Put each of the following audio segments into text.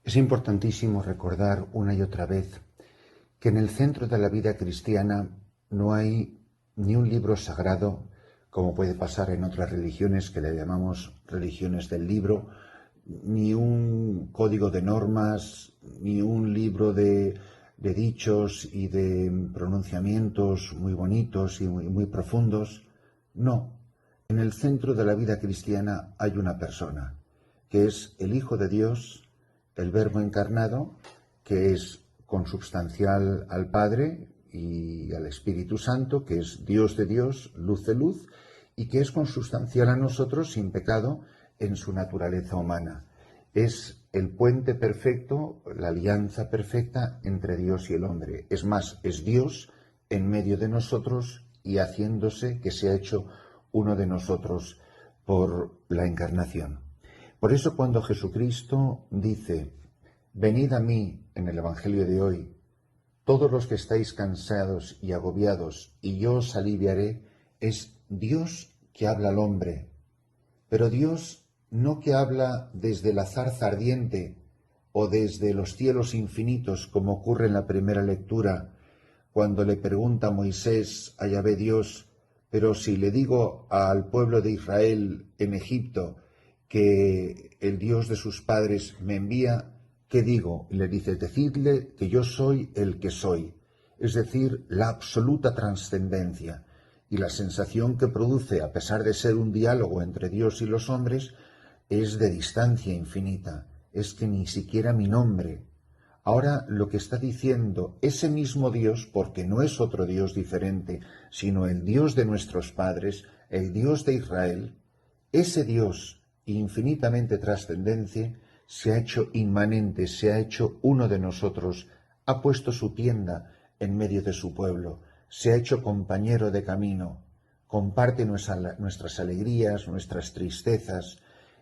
Es importantísimo recordar una y otra vez que en el centro de la vida cristiana no hay ni un libro sagrado, como puede pasar en otras religiones que le llamamos religiones del libro, ni un código de normas, ni un libro de dichos y de pronunciamientos muy bonitos y muy profundos. No, en el centro de la vida cristiana hay una persona, que es el Hijo de Dios, el Verbo encarnado, que es consubstancial al Padre y al Espíritu Santo, que es Dios de Dios, luz de luz, y que es consubstancial a nosotros sin pecado en su naturaleza humana. Es el puente perfecto, la alianza perfecta entre Dios y el hombre. Es más, es Dios en medio de nosotros y haciéndose que se ha hecho uno de nosotros por la encarnación. Por eso cuando Jesucristo dice: venid a mí, en el Evangelio de hoy, todos los que estáis cansados y agobiados, y yo os aliviaré, es Dios que habla al hombre. Pero Dios no que habla desde la zarza ardiente o desde los cielos infinitos, como ocurre en la primera lectura, cuando le pregunta Moisés a Yahvé Dios: pero si le digo al pueblo de Israel en Egipto que el Dios de sus padres me envía, ¿qué digo? Y le dice: decidle que yo soy el que soy. Es decir, la absoluta trascendencia y la sensación que produce, a pesar de ser un diálogo entre Dios y los hombres, es de distancia infinita. Es que ni siquiera mi nombre. Ahora lo que está diciendo ese mismo Dios, porque no es otro Dios diferente, sino el Dios de nuestros padres, el Dios de Israel, ese Dios infinitamente trascendente se ha hecho inmanente, se ha hecho uno de nosotros, ha puesto su tienda en medio de su pueblo, se ha hecho compañero de camino, comparte nuestras alegrías, nuestras tristezas.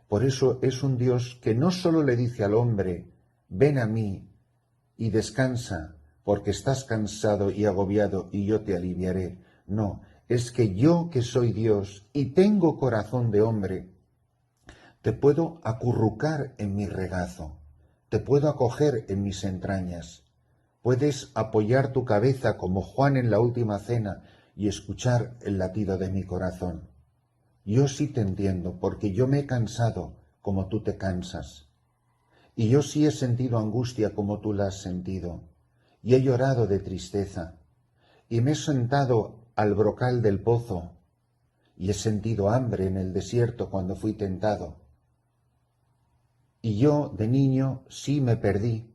Por eso es un Dios que no solo le dice al hombre: ven a mí y descansa, porque estás cansado y agobiado y yo te aliviaré. No, es que yo, que soy Dios y tengo corazón de hombre, te puedo acurrucar en mi regazo, te puedo acoger en mis entrañas. Puedes apoyar tu cabeza como Juan en la última cena y escuchar el latido de mi corazón. Yo sí te entiendo, porque yo me he cansado como tú te cansas. Y yo sí he sentido angustia como tú la has sentido, y he llorado de tristeza, y me he sentado al brocal del pozo, y he sentido hambre en el desierto cuando fui tentado. Y yo, de niño, sí me perdí,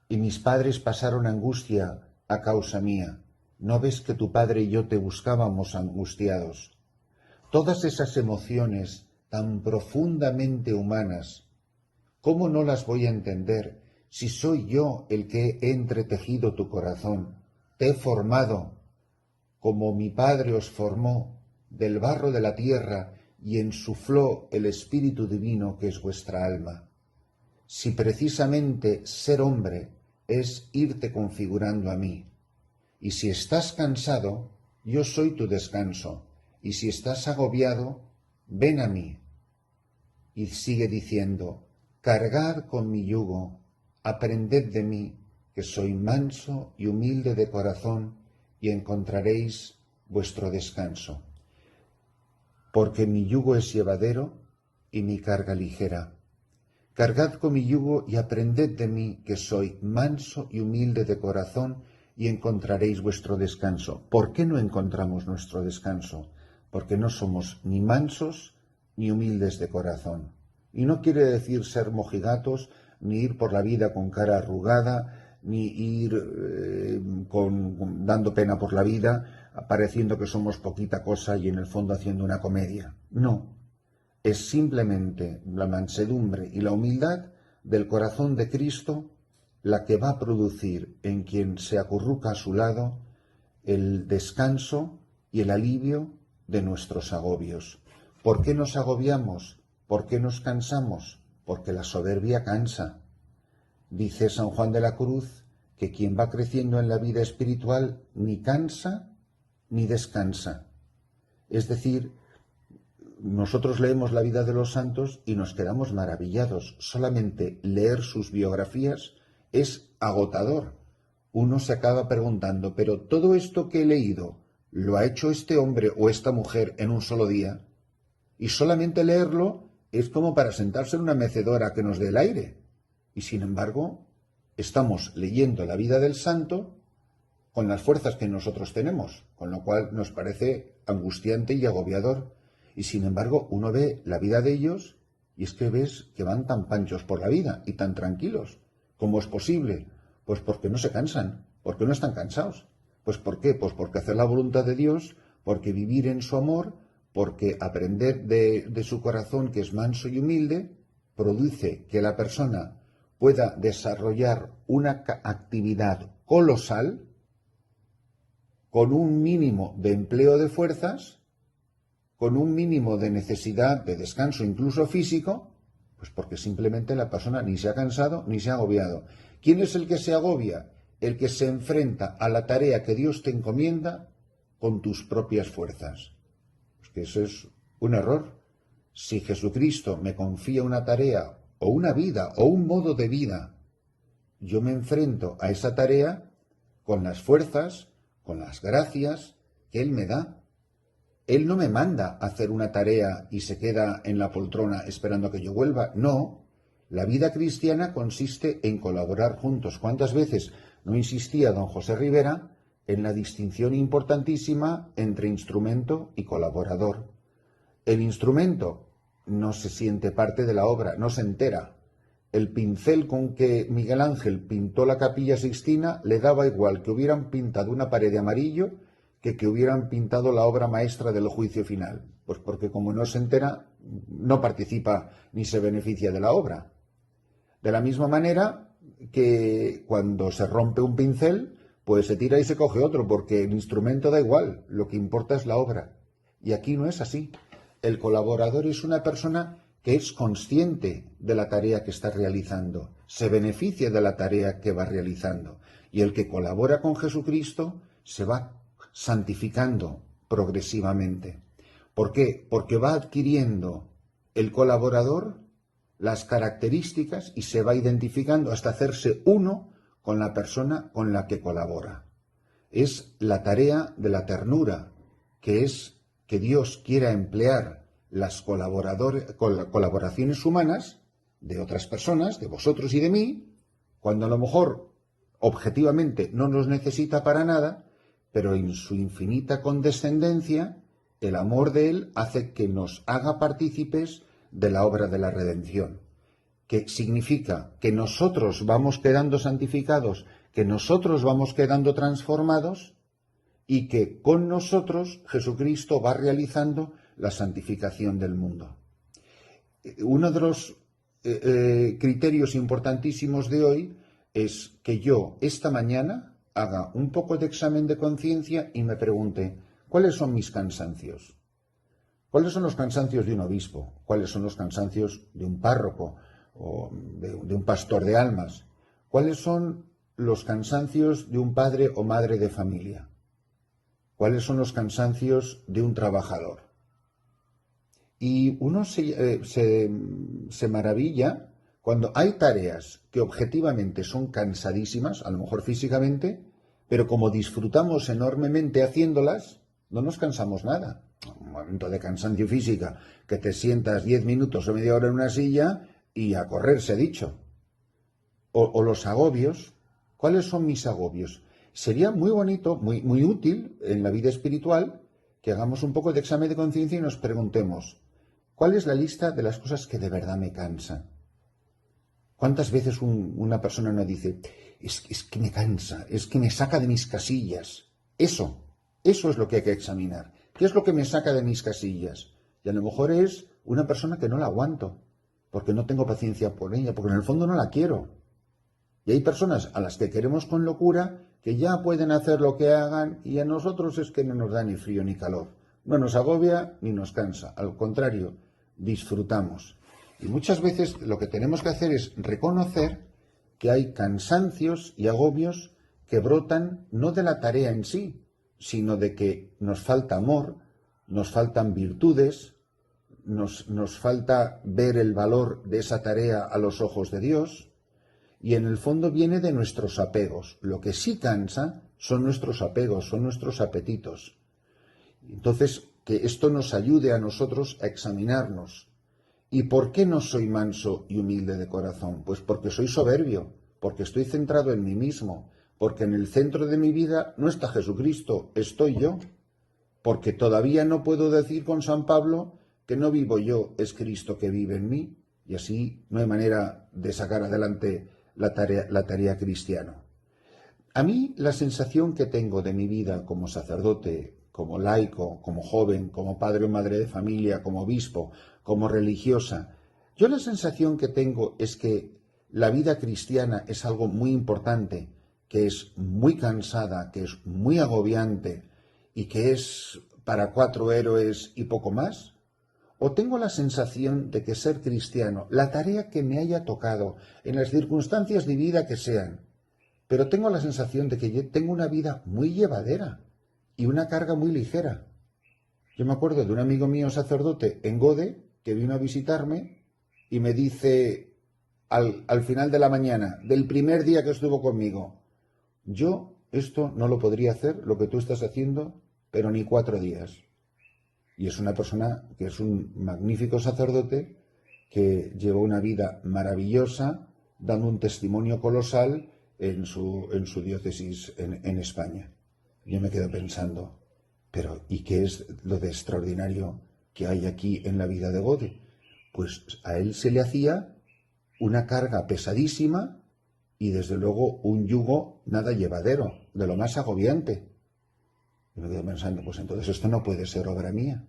y mis padres pasaron angustia a causa mía. ¿No ves que tu padre y yo te buscábamos angustiados? Todas esas emociones tan profundamente humanas, ¿cómo no las voy a entender si soy yo el que he entretejido tu corazón? Te he formado como mi Padre os formó del barro de la tierra y ensufló el Espíritu Divino que es vuestra alma. Si precisamente ser hombre es irte configurando a mí, y si estás cansado, yo soy tu descanso, y si estás agobiado, ven a mí. Y sigue diciendo: cargad con mi yugo, aprended de mí, que soy manso y humilde de corazón, y encontraréis vuestro descanso. Porque mi yugo es llevadero y mi carga ligera. Cargad con mi yugo y aprended de mí, que soy manso y humilde de corazón, y encontraréis vuestro descanso. ¿Por qué no encontramos nuestro descanso? Porque no somos ni mansos ni humildes de corazón. Y no quiere decir ser mojigatos, ni ir por la vida con cara arrugada, ni ir dando pena por la vida, pareciendo que somos poquita cosa y en el fondo haciendo una comedia. No, es simplemente la mansedumbre y la humildad del corazón de Cristo la que va a producir en quien se acurruca a su lado el descanso y el alivio de nuestros agobios. ¿Por qué nos agobiamos? ¿Por qué nos cansamos? Porque la soberbia cansa. Dice San Juan de la Cruz que quien va creciendo en la vida espiritual ni cansa ni descansa. Es decir, nosotros leemos la vida de los santos y nos quedamos maravillados. Solamente leer sus biografías es agotador. Uno se acaba preguntando, ¿pero todo esto que he leído lo ha hecho este hombre o esta mujer en un solo día? Y solamente leerlo es como para sentarse en una mecedora que nos dé el aire. Y sin embargo, estamos leyendo la vida del santo con las fuerzas que nosotros tenemos, con lo cual nos parece angustiante y agobiador. Y sin embargo, uno ve la vida de ellos y es que ves que van tan panchos por la vida y tan tranquilos. ¿Cómo es posible? Pues porque no se cansan, porque no están cansados. Pues ¿por qué? Pues porque hacer la voluntad de Dios, porque vivir en su amor, porque aprender de su corazón, que es manso y humilde, produce que la persona pueda desarrollar una actividad colosal con un mínimo de empleo de fuerzas, con un mínimo de necesidad de descanso incluso físico, pues porque simplemente la persona ni se ha cansado ni se ha agobiado. ¿Quién es el que se agobia? El que se enfrenta a la tarea que Dios te encomienda con tus propias fuerzas. Pues que eso es un error. Si Jesucristo me confía una tarea o una vida o un modo de vida, yo me enfrento a esa tarea con las fuerzas, con las gracias que Él me da. Él no me manda a hacer una tarea y se queda en la poltrona esperando a que yo vuelva. No, la vida cristiana consiste en colaborar juntos. ¿Cuántas veces no insistía don José Rivera en la distinción importantísima entre instrumento y colaborador? El instrumento no se siente parte de la obra, no se entera. El pincel con que Miguel Ángel pintó la Capilla Sixtina le daba igual que hubieran pintado una pared de amarillo que hubieran pintado la obra maestra del juicio final. Pues porque como no se entera, no participa ni se beneficia de la obra. De la misma manera que cuando se rompe un pincel, pues se tira y se coge otro, porque el instrumento da igual, lo que importa es la obra. Y aquí no es así. El colaborador es una persona que es consciente de la tarea que está realizando, se beneficia de la tarea que va realizando. Y el que colabora con Jesucristo se va santificando progresivamente. ¿Por qué? Porque va adquiriendo el colaborador las características y se va identificando hasta hacerse uno con la persona con la que colabora. Es la tarea de la ternura, que es que Dios quiera emplear las colaboraciones humanas de otras personas, de vosotros y de mí, cuando a lo mejor objetivamente no nos necesita para nada, pero en su infinita condescendencia, el amor de Él hace que nos haga partícipes de la obra de la redención, que significa que nosotros vamos quedando santificados, que nosotros vamos quedando transformados y que con nosotros Jesucristo va realizando la santificación del mundo. Uno de los criterios importantísimos de hoy es que yo esta mañana haga un poco de examen de conciencia y me pregunte, ¿cuáles son mis cansancios? ¿Cuáles son los cansancios de un obispo? ¿Cuáles son los cansancios de un párroco o de un pastor de almas? ¿Cuáles son los cansancios de un padre o madre de familia? ¿Cuáles son los cansancios de un trabajador? Y uno se maravilla cuando hay tareas que objetivamente son cansadísimas, a lo mejor físicamente, pero como disfrutamos enormemente haciéndolas, no nos cansamos nada. Un momento de cansancio física, que te sientas 10 minutos o media hora en una silla y a correr, se ha dicho. O los agobios. ¿Cuáles son mis agobios? Sería muy bonito, muy útil en la vida espiritual que hagamos un poco de examen de conciencia y nos preguntemos, ¿cuál es la lista de las cosas que de verdad me cansan? ¿Cuántas veces una persona nos dice, es que me cansa, es que me saca de mis casillas? Eso es lo que hay que examinar. ¿Qué es lo que me saca de mis casillas? Y a lo mejor es una persona que no la aguanto, porque no tengo paciencia por ella, porque en el fondo no la quiero. Y hay personas a las que queremos con locura que ya pueden hacer lo que hagan y a nosotros es que no nos da ni frío ni calor. No nos agobia ni nos cansa. Al contrario, disfrutamos. Y muchas veces lo que tenemos que hacer es reconocer que hay cansancios y agobios que brotan no de la tarea en sí, sino de que nos falta amor, nos faltan virtudes, nos falta ver el valor de esa tarea a los ojos de Dios, y en el fondo viene de nuestros apegos. Lo que sí cansa son nuestros apegos, son nuestros apetitos. Entonces, que esto nos ayude a nosotros a examinarnos. ¿Y por qué no soy manso y humilde de corazón? Pues porque soy soberbio, porque estoy centrado en mí mismo, porque en el centro de mi vida no está Jesucristo, estoy yo. Porque todavía no puedo decir con San Pablo que no vivo yo, es Cristo que vive en mí, y así no hay manera de sacar adelante la tarea cristiana. A mí la sensación que tengo de mi vida como sacerdote, como laico, como joven, como padre o madre de familia, como obispo, como religiosa, yo la sensación que tengo es que la vida cristiana es algo muy importante, que es muy cansada, que es muy agobiante y que es para 4 héroes y poco más. ¿O tengo la sensación de que ser cristiano, la tarea que me haya tocado, en las circunstancias de vida que sean, pero tengo la sensación de que yo tengo una vida muy llevadera y una carga muy ligera? Yo me acuerdo de un amigo mío sacerdote en Gode que vino a visitarme y me dice al final de la mañana, del primer día que estuvo conmigo, yo esto no lo podría hacer, lo que tú estás haciendo, pero ni 4 días. Y es una persona que es un magnífico sacerdote que llevó una vida maravillosa, dando un testimonio colosal en su diócesis en España. Yo me quedo pensando, pero ¿y qué es lo de extraordinario que hay aquí en la vida de Gode? Pues a él se le hacía una carga pesadísima y desde luego un yugo nada llevadero, de lo más agobiante. Y me quedo pensando, pues entonces esto no puede ser obra mía.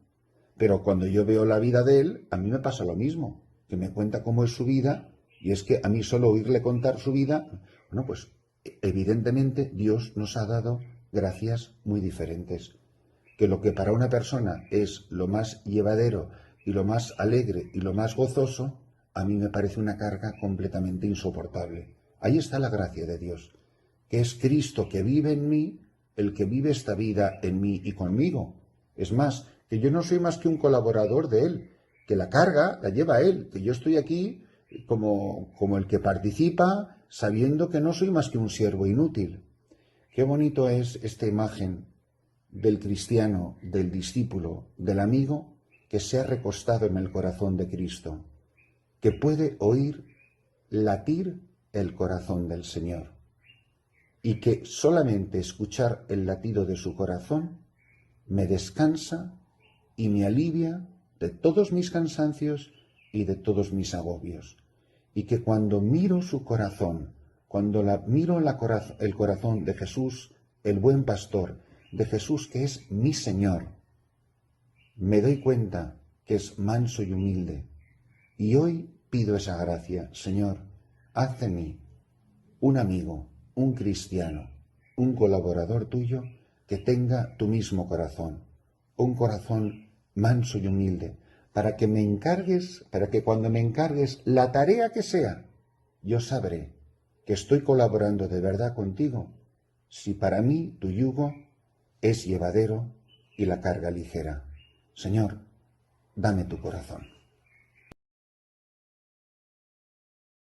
Pero cuando yo veo la vida de él, a mí me pasa lo mismo, que me cuenta cómo es su vida, y es que a mí solo oírle contar su vida, bueno, pues evidentemente Dios nos ha dado gracias muy diferentes. Que lo que para una persona es lo más llevadero y lo más alegre y lo más gozoso, a mí me parece una carga completamente insoportable. Ahí está la gracia de Dios, que es Cristo que vive en mí, el que vive esta vida en mí y conmigo. Es más, que yo no soy más que un colaborador de Él, que la carga la lleva Él, que yo estoy aquí como el que participa, sabiendo que no soy más que un siervo inútil. Qué bonito es esta imagen del cristiano, del discípulo, del amigo, que se ha recostado en el corazón de Cristo, que puede oír latir el corazón del Señor, y que solamente escuchar el latido de su corazón me descansa y me alivia de todos mis cansancios y de todos mis agobios. Y que cuando miro su corazón, cuando miro el corazón de Jesús, el buen pastor, de Jesús que es mi Señor, me doy cuenta que es manso y humilde. Y hoy pido esa gracia, Señor, haz de mí un amigo, un cristiano, un colaborador tuyo que tenga tu mismo corazón, un corazón manso y humilde, para que cuando me encargues la tarea que sea, yo sabré que estoy colaborando de verdad contigo, si para mí tu yugo es llevadero y la carga ligera. Señor, dame tu corazón.